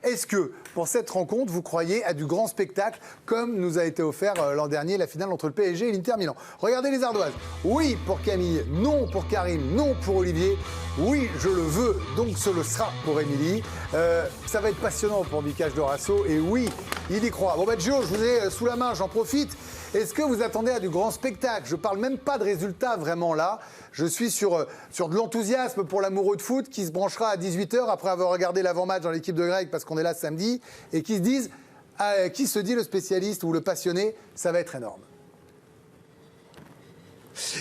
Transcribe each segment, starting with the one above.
Est-ce que, pour cette rencontre, vous croyez à du grand spectacle, comme nous a été offert l'an dernier la finale entre le PSG et l'Inter Milan? Regardez les ardoises. Oui pour Camille, non pour Karim, non pour Olivier. Oui, je le veux, donc ce le sera pour Émilie. Ça va être passionnant pour Vikash Dorasso. Et oui, il y croit. Bon, Gio, je vous ai sous la main, j'en profite. Est-ce que vous attendez à du grand spectacle? Je ne parle même pas de résultats vraiment là. Je suis sur de l'enthousiasme pour l'amoureux de foot qui se branchera à 18h après avoir regardé l'avant-match dans l'équipe de Greg parce qu'on est là samedi et qui se dit le spécialiste ou le passionné, ça va être énorme.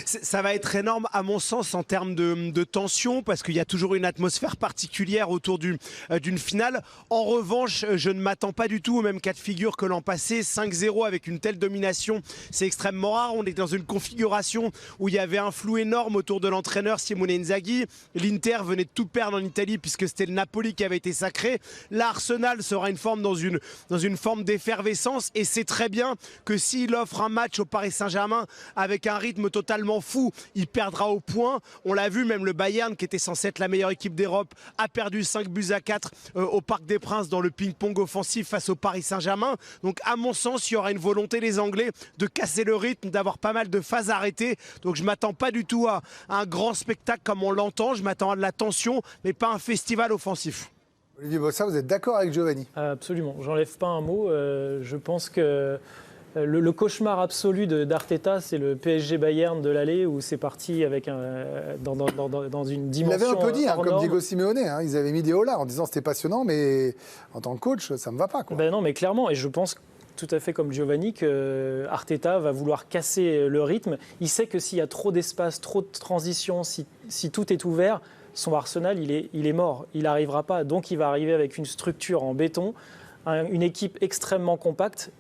Ça va être énorme à mon sens en termes de tension parce qu'il y a toujours une atmosphère particulière autour d'une finale. En revanche, je ne m'attends pas du tout au même cas de figure que l'an passé. 5-0 avec une telle domination, c'est extrêmement rare. On est dans une configuration où il y avait un flou énorme autour de l'entraîneur Simone Inzaghi. L'Inter venait de tout perdre en Italie puisque c'était le Napoli qui avait été sacré. Là, Arsenal sera dans une forme d'effervescence et c'est très bien que s'il offre un match au Paris Saint-Germain avec un rythme totalement fou, il perdra au point. On l'a vu, même le Bayern, qui était censé être la meilleure équipe d'Europe, a perdu 5-4 au Parc des Princes dans le ping-pong offensif face au Paris Saint-Germain. Donc à mon sens, il y aura une volonté des Anglais de casser le rythme, d'avoir pas mal de phases arrêtées. Donc je ne m'attends pas du tout à un grand spectacle comme on l'entend. Je m'attends à de la tension, mais pas un festival offensif. Olivier Bossa, vous êtes d'accord avec Giovanni? Absolument, j'enlève pas un mot. Je pense que le cauchemar absolu d'Arteta, c'est le PSG Bayern de l'aller où c'est parti avec dans une dimension. Il avait un peu dit, comme norme. Diego Simeone, ils avaient mis des hollards en disant c'était passionnant, mais en tant que coach, ça ne me va pas. Ben non, mais clairement, et je pense tout à fait comme Giovanni que Arteta va vouloir casser le rythme. Il sait que s'il y a trop d'espace, trop de transition, si tout est ouvert, son Arsenal, il est mort. Il n'arrivera pas. Donc il va arriver avec une structure en béton, une équipe extrêmement compacte.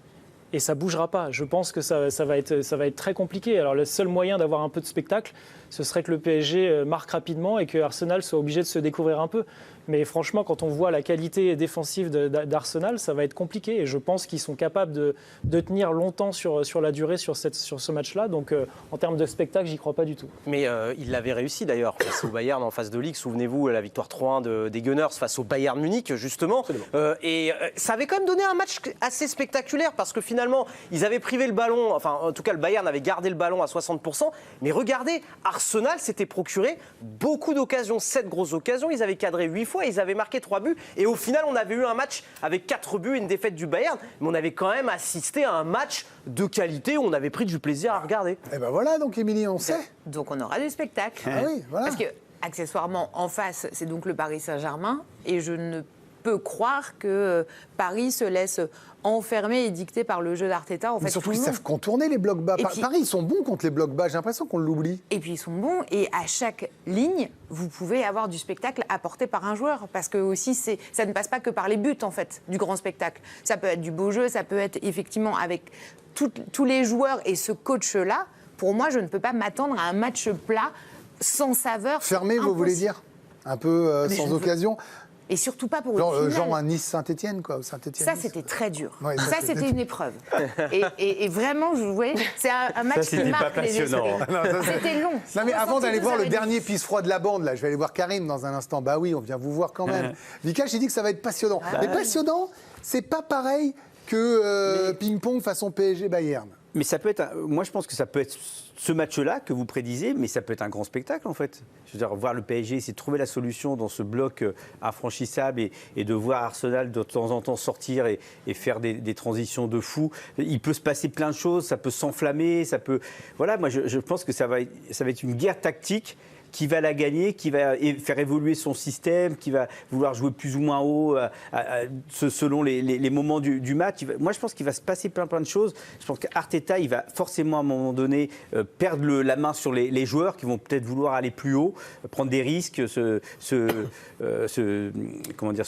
Et ça ne bougera pas. Je pense que ça va être très compliqué. Alors le seul moyen d'avoir un peu de spectacle, ce serait que le PSG marque rapidement et que Arsenal soit obligé de se découvrir un peu. Mais franchement, quand on voit la qualité défensive d'Arsenal, ça va être compliqué. Et je pense qu'ils sont capables de tenir longtemps sur la durée sur ce match-là. Donc en termes de spectacle, j'y crois pas du tout. Mais il l'avait réussi d'ailleurs face au Bayern en phase de Ligue. Souvenez-vous, la victoire 3-1 des Gunners face au Bayern Munich, justement. Ça avait quand même donné un match assez spectaculaire parce que finalement, ils avaient privé le ballon. Enfin, en tout cas, le Bayern avait gardé le ballon à 60%. Mais regardez, Arsenal s'était procuré beaucoup d'occasions, 7 grosses occasions. Ils avaient cadré 8 fois. Ils avaient marqué 3 buts et au final on avait eu un match avec 4 buts et une défaite du Bayern, mais on avait quand même assisté à un match de qualité où on avait pris du plaisir à regarder. Et ben voilà, donc Émilie, on sait. Donc on aura du spectacle. Ah oui, voilà. Parce que accessoirement en face c'est donc le Paris Saint-Germain et je ne peux croire que Paris se laisse enfermer et dicter par le jeu d'Arteta. En Mais fait, surtout, ils savent contourner les blocs bas. Paris, ils sont bons contre les blocs bas. J'ai l'impression qu'on l'oublie. Et puis, ils sont bons. Et à chaque ligne, vous pouvez avoir du spectacle apporté par un joueur. Parce que aussi, ça ne passe pas que par les buts, en fait, du grand spectacle. Ça peut être du beau jeu, ça peut être effectivement avec tous les joueurs et ce coach-là. Pour moi, je ne peux pas m'attendre à un match plat, sans saveur. Fermé, vous voulez dire? Un peu sans occasion. Et surtout pas pour genre un Nice-Saint-Etienne, quoi. Ça, c'était très dur. Ouais, ça, c'était une épreuve. Et vraiment, vous voyez, c'est un match qui marque les esprits. C'était long. Non, mais avant d'aller voir le dernier pisse-froid de la bande, là, je vais aller voir Karim dans un instant. Bah oui, on vient vous voir quand même. Vikash, j'ai dit que ça va être passionnant. Mais passionnant, c'est pas pareil que ping-pong façon PSG-Bayern. Mais ça peut être, moi je pense que ça peut être ce match-là que vous prédisez, mais ça peut être un grand spectacle en fait. Je veux dire, voir le PSG essayer de trouver la solution dans ce bloc infranchissable et de voir Arsenal de temps en temps sortir et faire des transitions de fou. Il peut se passer plein de choses, ça peut s'enflammer, ça peut... Voilà, moi je pense que ça va être une guerre tactique qui va la gagner, qui va faire évoluer son système, qui va vouloir jouer plus ou moins haut selon les moments du match. Moi, je pense qu'il va se passer plein de choses. Je pense qu'Arteta, il va forcément à un moment donné perdre la main sur les joueurs qui vont peut-être vouloir aller plus haut, prendre des risques, se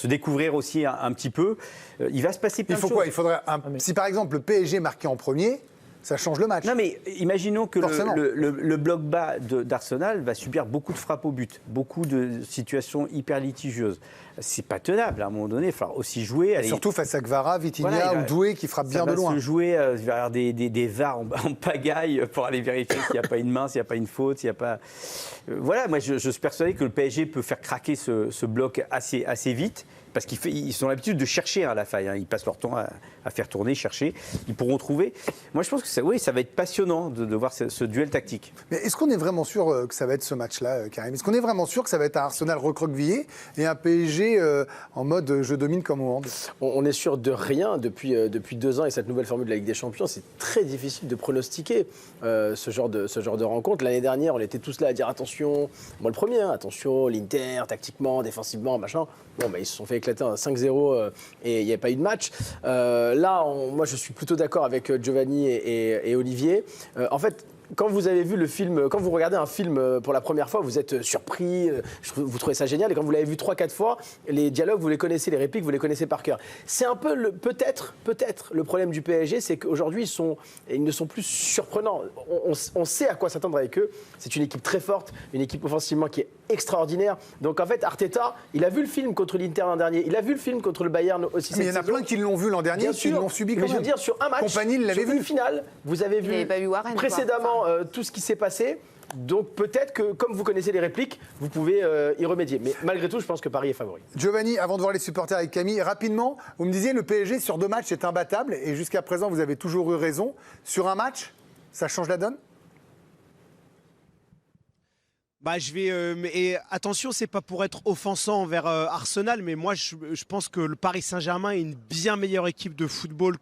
découvrir aussi un petit peu. Il va se passer plein de choses. Il faudrait si par exemple le PSG marquait en premier, ça change le match. Non mais imaginons que le bloc bas d'Arsenal va subir beaucoup de frappes au but, beaucoup de situations hyper litigieuses. C'est pas tenable, à un moment donné, il va falloir aussi jouer. Surtout face à Kvara, Vitinha ou Doué qui frappe bien de loin. Ça va se jouer, il va y avoir des VAR en pagaille pour aller vérifier s'il n'y a pas une main, s'il n'y a pas une faute, s'il n'y a pas... Voilà, moi je suis persuadé que le PSG peut faire craquer ce bloc assez vite. parce qu'ils ont l'habitude de chercher la faille. Ils passent leur temps à faire tourner, chercher. Ils pourront trouver. Moi, je pense que ça va être passionnant de voir ce duel tactique. Mais est-ce qu'on est vraiment sûr que ça va être ce match-là, Karim? Est-ce qu'on est vraiment sûr que ça va être un Arsenal recroquevillé et un PSG en mode je domine comme au hand? On est sûr de rien depuis 2 ans et cette nouvelle formule de la Ligue des Champions. C'est très difficile de pronostiquer ce genre de rencontre. L'année dernière, on était tous là à dire attention, moi le premier, attention, l'Inter, tactiquement, défensivement, machin. Bon, ils se sont fait éclater un 5-0 et il n'y avait pas eu de match. Là, moi, je suis plutôt d'accord avec Giovanni et Olivier. En fait, quand vous avez vu le film, quand vous regardez un film pour la première fois, vous êtes surpris, vous trouvez ça génial. Et quand vous l'avez vu 3-4 fois, les dialogues, vous les connaissez, les répliques, vous les connaissez par cœur. C'est un peu peut-être le problème du PSG, c'est qu'aujourd'hui, ils ne sont plus surprenants. On sait à quoi s'attendre avec eux. C'est une équipe très forte, une équipe offensivement qui est extraordinaire. Donc en fait, Arteta, il a vu le film contre l'Inter l'an dernier, il a vu le film contre le Bayern aussi. Mais il y en a plein qui l'ont vu l'an dernier, qui l'ont subi quand même. Mais je veux dire, sur un match, Compagnie l'avait sur vu. une finale, vous avez vu Warren, précédemment tout ce qui s'est passé. Donc peut-être que, comme vous connaissez les répliques, vous pouvez y remédier. Mais malgré tout, je pense que Paris est favori. Giovanni, avant de voir les supporters avec Camille, rapidement, vous me disiez le PSG sur 2 matchs est imbattable et jusqu'à présent vous avez toujours eu raison. Sur un match, ça change la donne? Et attention, c'est pas pour être offensant envers Arsenal, mais moi je pense que le Paris Saint-Germain est une bien meilleure équipe de football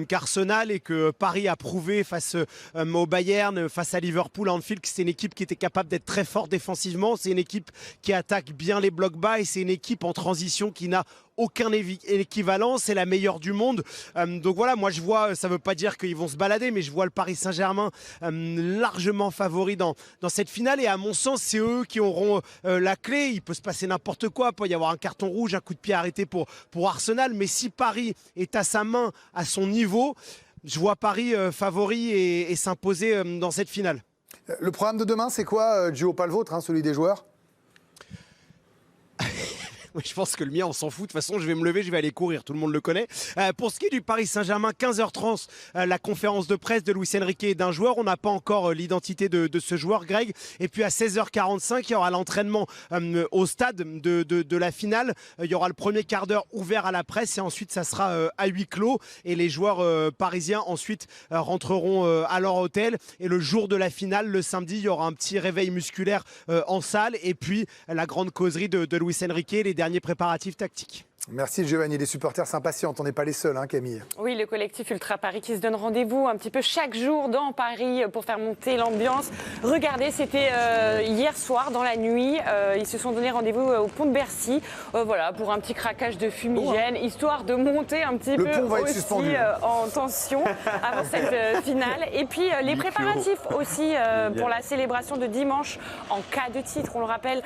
qu'Arsenal et que Paris a prouvé face au Bayern, face à Liverpool, à Anfield, que c'est une équipe qui était capable d'être très forte défensivement. C'est une équipe qui attaque bien les blocs bas et c'est une équipe en transition qui n'a aucun équivalent, c'est la meilleure du monde. Donc voilà, moi je vois, ça ne veut pas dire qu'ils vont se balader, mais je vois le Paris Saint-Germain largement favori dans cette finale. Et à mon sens, c'est eux qui auront la clé. Il peut se passer n'importe quoi, il peut y avoir un carton rouge, un coup de pied arrêté pour Arsenal. Mais si Paris est à sa main, à son niveau, je vois Paris favori et s'imposer dans cette finale. Le programme de demain, c'est quoi, Gio? Pas le vôtre, celui des joueurs? Je pense que le mien, on s'en fout. De toute façon, je vais me lever, je vais aller courir. Tout le monde le connaît. Pour ce qui est du Paris Saint-Germain, 15h30, la conférence de presse de Luis Enrique et d'un joueur. On n'a pas encore l'identité de ce joueur, Greg. Et puis à 16h45, il y aura l'entraînement au stade de la finale. Il y aura le premier quart d'heure ouvert à la presse et ensuite, ça sera à huis clos. Et les joueurs parisiens, ensuite, rentreront à leur hôtel. Et le jour de la finale, le samedi, il y aura un petit réveil musculaire en salle. Et puis, la grande causerie de Luis Enrique, les derniers préparatifs tactiques. Merci Giovanni, les supporters s'impatientent, on n'est pas les seuls, Camille. Oui, le collectif Ultra Paris qui se donne rendez-vous un petit peu chaque jour dans Paris pour faire monter l'ambiance. Regardez, c'était hier soir, dans la nuit, ils se sont donné rendez-vous au pont de Bercy, voilà, pour un petit craquage de fumigène, histoire de monter un petit peu aussi en tension avant cette finale. Et puis les préparatifs aussi pour la célébration de dimanche en cas de titre, on le rappelle,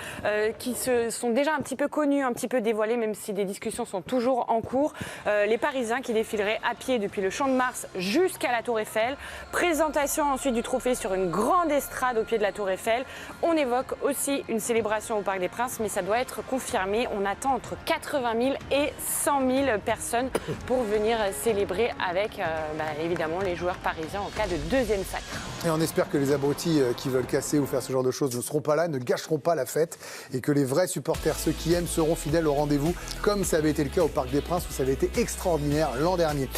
qui se sont déjà un petit peu connus, un petit peu dévoilés, même si des discussions sont toujours en cours. Les Parisiens qui défileraient à pied depuis le Champ de Mars jusqu'à la Tour Eiffel. Présentation ensuite du trophée sur une grande estrade au pied de la Tour Eiffel. On évoque aussi une célébration au Parc des Princes, mais ça doit être confirmé. On attend entre 80 000 et 100 000 personnes pour venir célébrer avec évidemment les joueurs parisiens en cas de deuxième sacre. Et on espère que les abrutis qui veulent casser ou faire ce genre de choses ne seront pas là, ne gâcheront pas la fête et que les vrais supporters, ceux qui aiment, seront fidèles au rendez-vous comme ça avait été le cas au Parc des Princes où ça avait été extraordinaire l'an dernier.